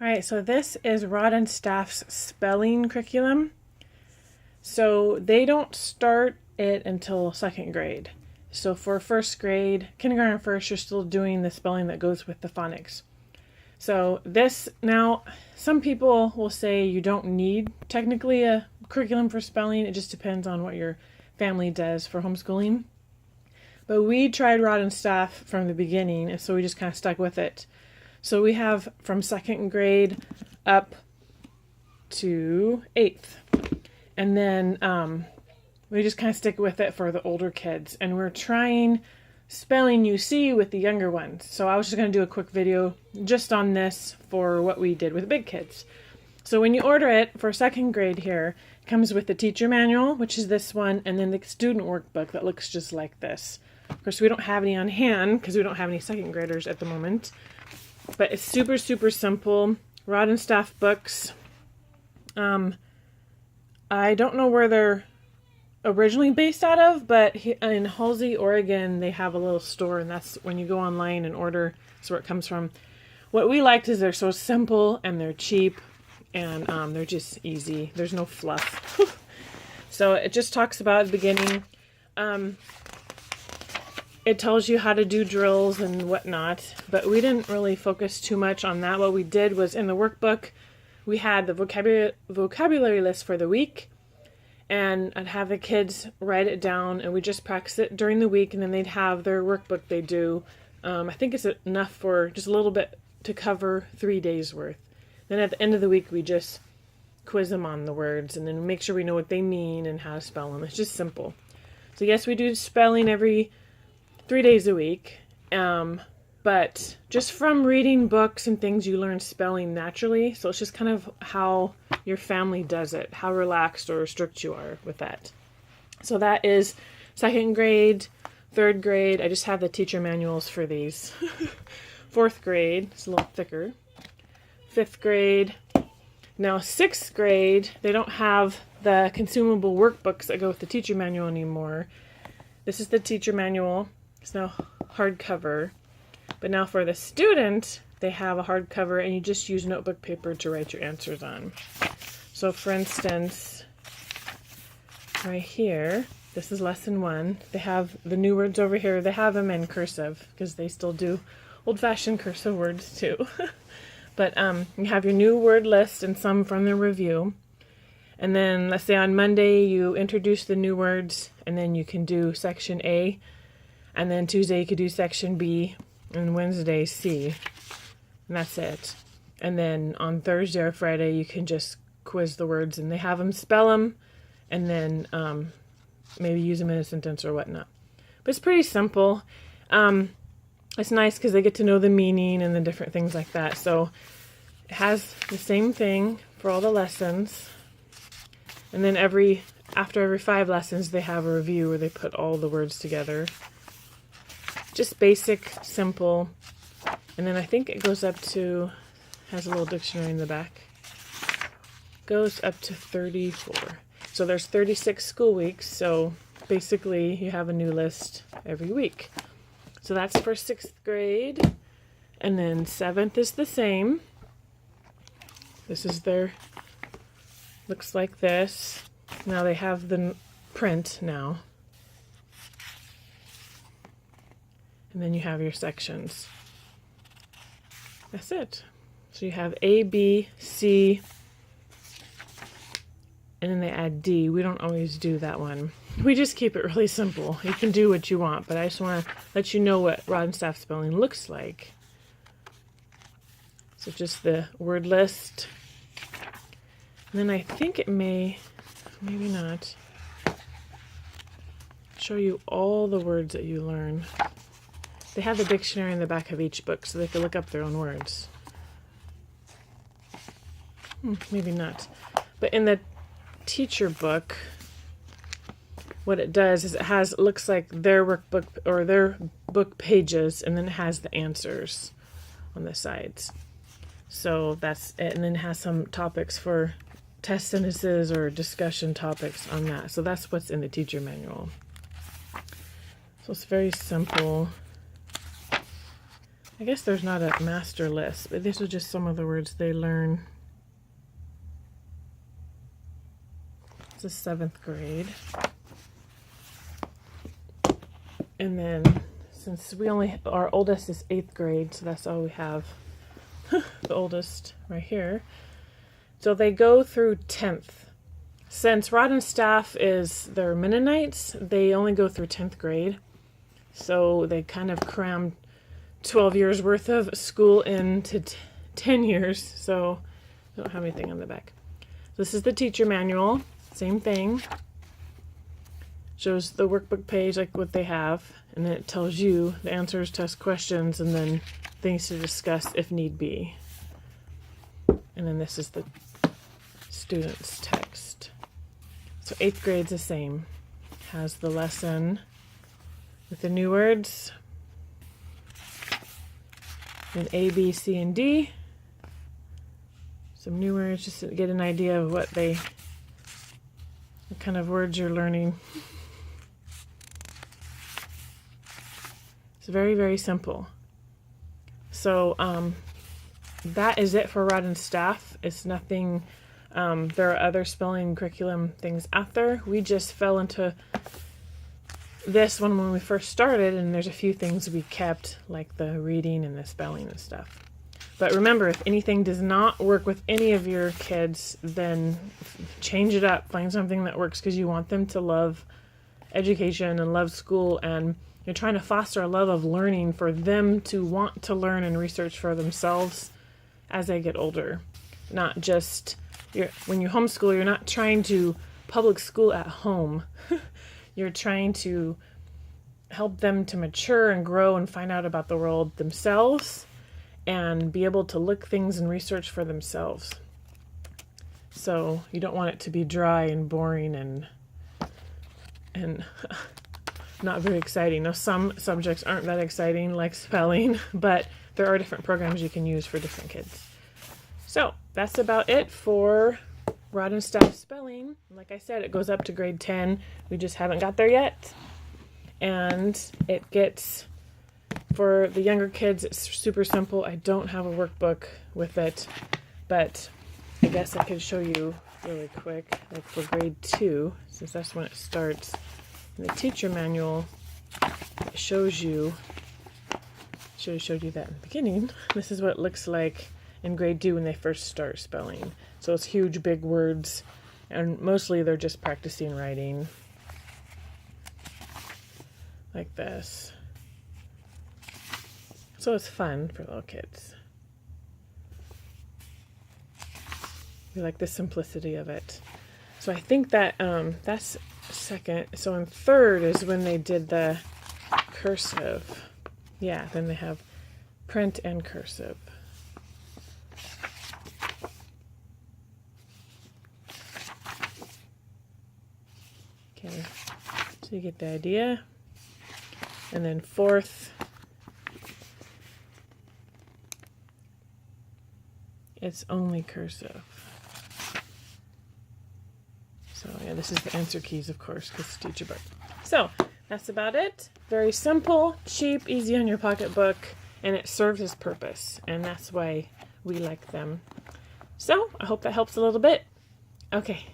All right, so this is Rod and Staff's spelling curriculum. So they don't start it until second grade. So for first grade, kindergarten first, you're still doing the spelling that goes with the phonics. So this, now, some people will say you don't need technically a curriculum for spelling. It just depends on what your family does for homeschooling. But we tried Rod and Staff from the beginning, and so we just kind of stuck with it. So we have from second grade up to 8th. And then we just kind of stick with it for the older kids. And we're trying spelling UC with the younger ones. So I was just going to do a quick video just on this for what we did with big kids. So when you order it for second grade here, it comes with the teacher manual, which is this one, and then the student workbook that looks just like this. Of course, we don't have any on hand because we don't have any second graders at the moment. But it's super, super simple. Rod and Staff books. I don't know where they're originally based out of, but in Halsey, Oregon, they have a little store, and that's when you go online and order, that's where it comes from. What we liked is they're so simple, and they're cheap, and they're just easy. There's no fluff. So it just talks about at the beginning. It tells you how to do drills and whatnot, but we didn't really focus too much on that. What we did was in the workbook, we had the vocabulary list for the week, and I'd have the kids write it down, and we just practice it during the week, and then they'd have their workbook they do. I think it's enough for just a little bit to cover 3 days worth. Then at the end of the week, we just quiz them on the words, and then make sure we know what they mean and how to spell them. It's just simple. So yes, we do spelling every 3 days a week, but just from reading books and things, you learn spelling naturally. So it's just kind of how your family does it, how relaxed or strict you are with that. So that is second grade, third grade. I just have the teacher manuals for these. Fourth grade, it's a little thicker. Fifth grade. Now sixth grade, they don't have the consumable workbooks that go with the teacher manual anymore. This is the teacher manual. It's now hardcover. But now for the student, they have a hardcover, and you just use notebook paper to write your answers on. So for instance, right here, this is lesson 1. They have the new words over here. They have them in cursive because they still do old-fashioned cursive words too. But you have your new word list and some from the review. And then let's say on Monday you introduce the new words, and then you can do section A. And then Tuesday you could do section B, and Wednesday C. And that's it. And then on Thursday or Friday you can just quiz the words, and they have them spell them, and then maybe use them in a sentence or whatnot. But it's pretty simple. It's nice because they get to know the meaning and the different things like that. So it has the same thing for all the lessons. And then after every 5 lessons, they have a review where they put all the words together. Just basic, simple. And then I think it goes up to, has a little dictionary in the back. Goes up to 34. So there's 36 school weeks. So basically you have a new list every week. So that's for 6th grade. And then 7th is the same. This is their, looks like this. Now they have the print now. And then you have your sections. That's it. So you have A, B, C, and then they add D. We don't always do that one. We just keep it really simple. You can do what you want, but I just want to let you know what Rod and Staff spelling looks like. So just the word list. And then I think it may, maybe not, show you all the words that you learn. They have the dictionary in the back of each book so they can look up their own words. Maybe not. But in the teacher book, what it does is it looks like their workbook or their book pages, and then it has the answers on the sides. So that's it. And then it has some topics for test sentences or discussion topics on that. So that's what's in the teacher manual. So it's very simple. I guess there's not a master list, but these are just some of the words they learn. It's a 7th grade. And then since our oldest is 8th grade, so that's all we have. The oldest right here. So they go through 10th. Since Rod and Staff they're Mennonites, they only go through 10th grade. So they kind of crammed 12 years worth of school into 10 years. So I don't have anything on the back. This is the teacher manual. Same thing. Shows the workbook page like what they have. And then it tells you the answers, test questions, and then things to discuss if need be. And then this is the student's text. So 8th grade's the same. Has the lesson with the new words. And A, B, C, and D. Some new words just to get an idea of what kind of words you're learning. It's very, very simple. So that is it for Rod and Staff. It's nothing, there are other spelling curriculum things out there. We just fell into this one when we first started, and there's a few things we kept, like the reading and the spelling and stuff. But remember, if anything does not work with any of your kids, then change it up. Find something that works, because you want them to love education and love school, and you're trying to foster a love of learning for them to want to learn and research for themselves as they get older. Not just, when you homeschool, you're not trying to public school at home. You're trying to help them to mature and grow and find out about the world themselves and be able to look things and research for themselves. So you don't want it to be dry and boring and not very exciting. Now, some subjects aren't that exciting, like spelling, but there are different programs you can use for different kids. So that's about it for Rod and Staff spelling. Like I said, it goes up to grade 10. We just haven't got there yet. And it gets, for the younger kids, it's super simple. I don't have a workbook with it, but I guess I could show you really quick, like for grade 2, since that's when it starts. In the teacher manual, it shows you, should have showed you that in the beginning. This is what it looks like in grade 2 when they first start spelling. So it's huge, big words, and mostly they're just practicing writing like this. So it's fun for little kids. We like the simplicity of it. So I think that that's second. So in third is when they did the cursive. Yeah, then they have print and cursive. Okay, so you get the idea. And then fourth, it's only cursive. So yeah, this is the answer keys, of course, because it's teacher book. So that's about it. Very simple, cheap, easy on your pocketbook, and it serves its purpose, and that's why we like them. So I hope that helps a little bit. Okay.